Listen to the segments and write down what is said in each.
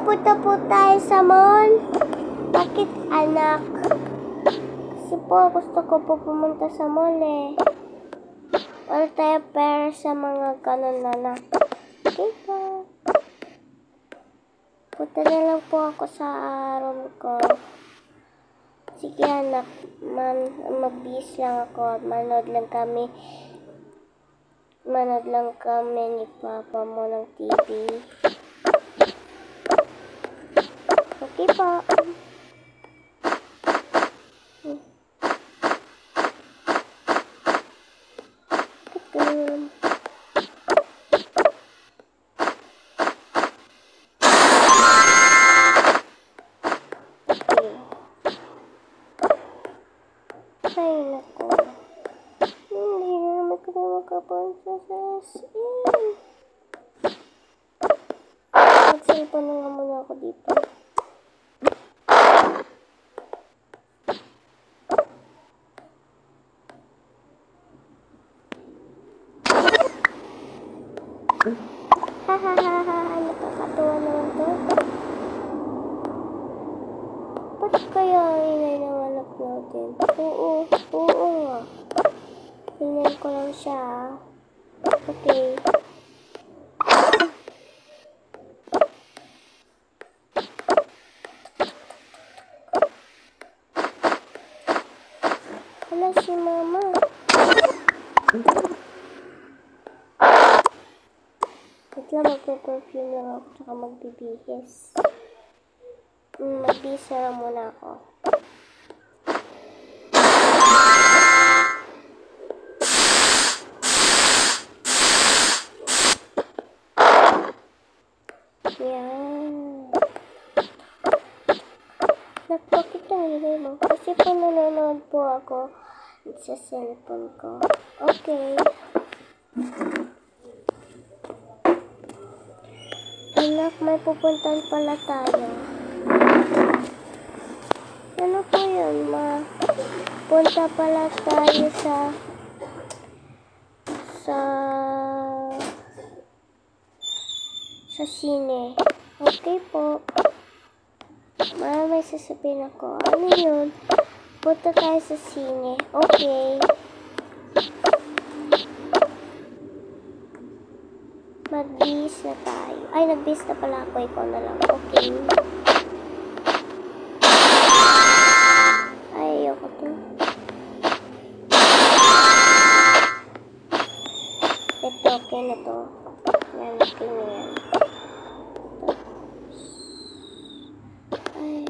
punta po tayo sa mall. Bakit, anak? Kasi po, gusto ko po pumunta sa mall eh. Wala tayo pera sa mga kanon anak. Okay po. Punta na lang po ako sa room ko. Sige anak, mag-bis lang ako at manood lang kami ni Papa mo ng TV. Okay po. Ay, naku. Hindi na naman ko na makapunta sa SM. Mag-cellphone na nga muna ako dito. Hahaha, nakakatuwa naman to. Ba't kaya ingay ng anak natin? Oo nga. Tingnan ko lang siya. Okay. Wala si mama. Wait lang, magpe-perfume lang ako tsaka magbibihis. Magbihis na lang muna ako. Yan. Bakit ang ilay mo? Kasi po nanonood po ako sa cellphone ko. Okay. Anak, may pupuntan pala tayo. Ano po yun, ma? Punta pala tayo sa sine. Okay po. May sasabihin ako. Ano yun? Punta tayo sa sine. Okay. Mag-bis na tayo. Ay, nag-bis na pala ako. Ikaw na lang. Okay. Ay, ayoko to. Ito, okay na to. Yan, okay na yan. Ay.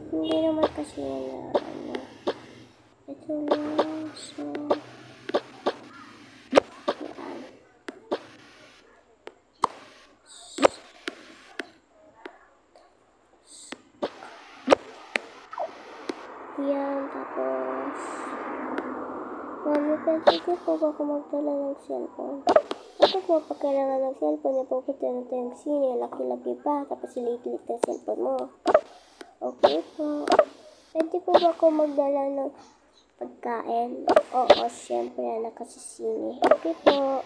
Hindi naman kasi na ano. Ito lang. So, yan, tapos mami, pwede po ba ako magdala ng cellphone? Ito po, pag kailangan ng cellphone, pupunta na tayong sine, laki-laki pa, tapos liit-liit ng cellphone mo. Okay po. Pwede po ba ako magdala ng pagkain? Oo, syempre, anak, kasi sine. Okay po.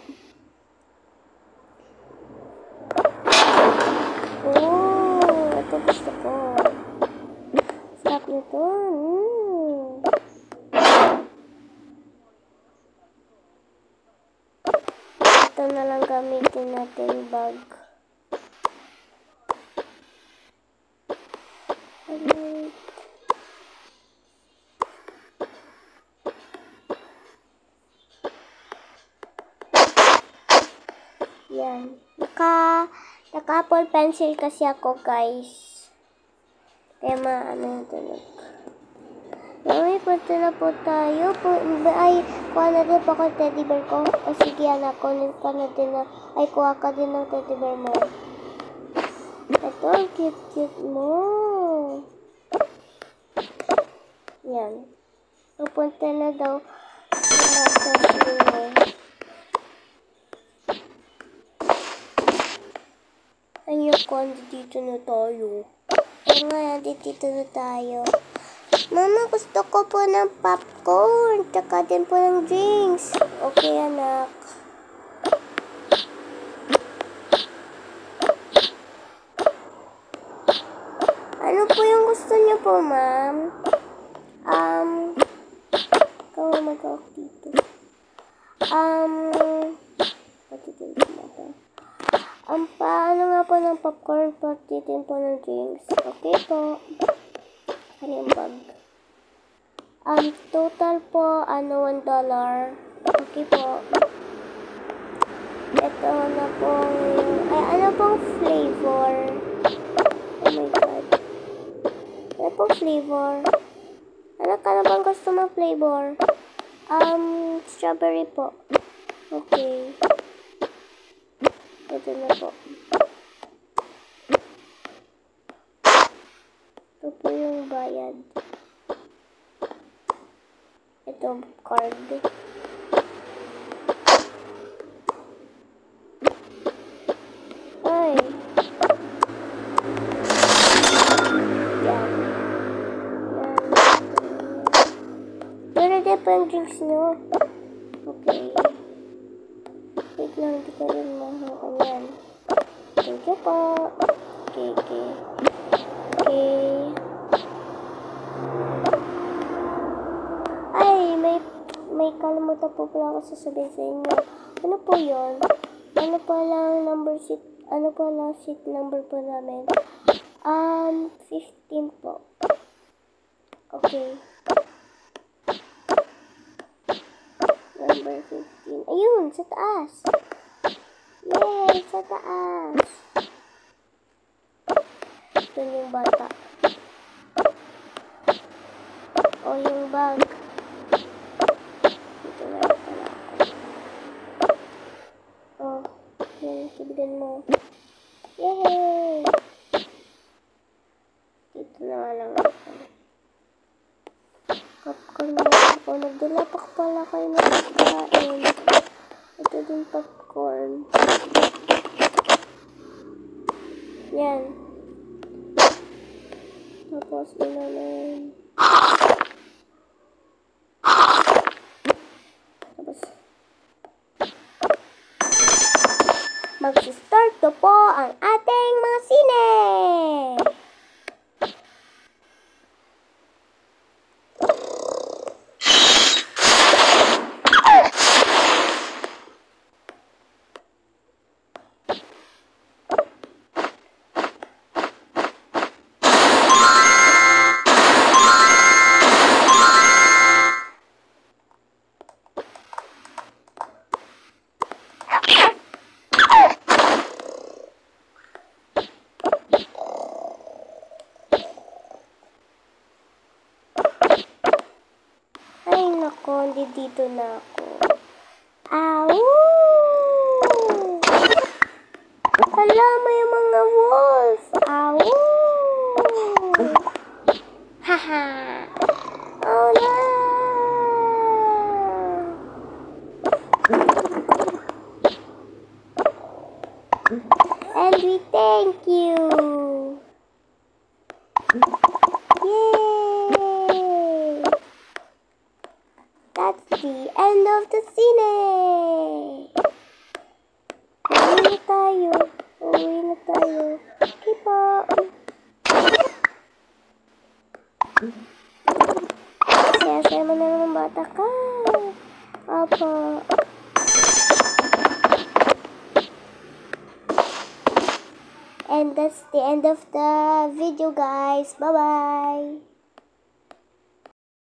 Oh, ito gusto ko. Stop nito. Ito na lang gamitin natin bag. Yan. Naka-apple pencil kasi ako, guys. Kaya maano yung tulog. Mami, punta na po tayo. Ay, kuha na din po ako teddy bear ko. O sige, anak, kunin ka na din na. Ay, kuha ka din ng teddy bear mo. Ito, ang cute-cute mo. Yan. Pupunta na daw sa sine. Ayoko, dito na tayo. Kaya nga, dito na tayo. Mama, gusto ko po ng popcorn. Tsaka din po ng drinks. Okay, anak. Patitin po ba ito? Paano nga po ng popcorn, patitin po ng drinks. Okay po. Ano yung bag? Total po, $1. Okay po. Ito na po, ano pong flavor? Oh my God. Ano pong flavor? Ano ka na bang gusto mong flavor? Strawberry po. Okay. Ito na po. Ito po yung bayad. Ito, card. Ay. Yan. Ready po yung drinks nyo. Okay. Wait lang, hindi ko rin mahakan yan. Thank you po. Okay. Ay, may kalimutan po pala ako sasabihin sa inyo. Ano po yun? Ano pala seat number po namin? 15 po. Okay. Number 15. Ayun, sa taas. Yay, sa taas. Ito yung bata. O, yung bag. Ito na pala ako. Oh, yun, tibigan mo. Yay! Ito na nga lang ako. Popcorn na ako. Nagdala pa pala kayo ng pagkain. Ito din popcorn. Yan. Tapos, inanin. Tapos, mag-start to po ang ating mga sine! Ay, nako, dito na ako. Awoo! Hala, may mga wolf. Awoo! Haha! Oh no! And we thank you! Yay! That's the end of the scene! Uwi na tayo. Okay po. Saya-saya mo na ng bata ka. Opo. And that's the end of the video, guys. Bye-bye.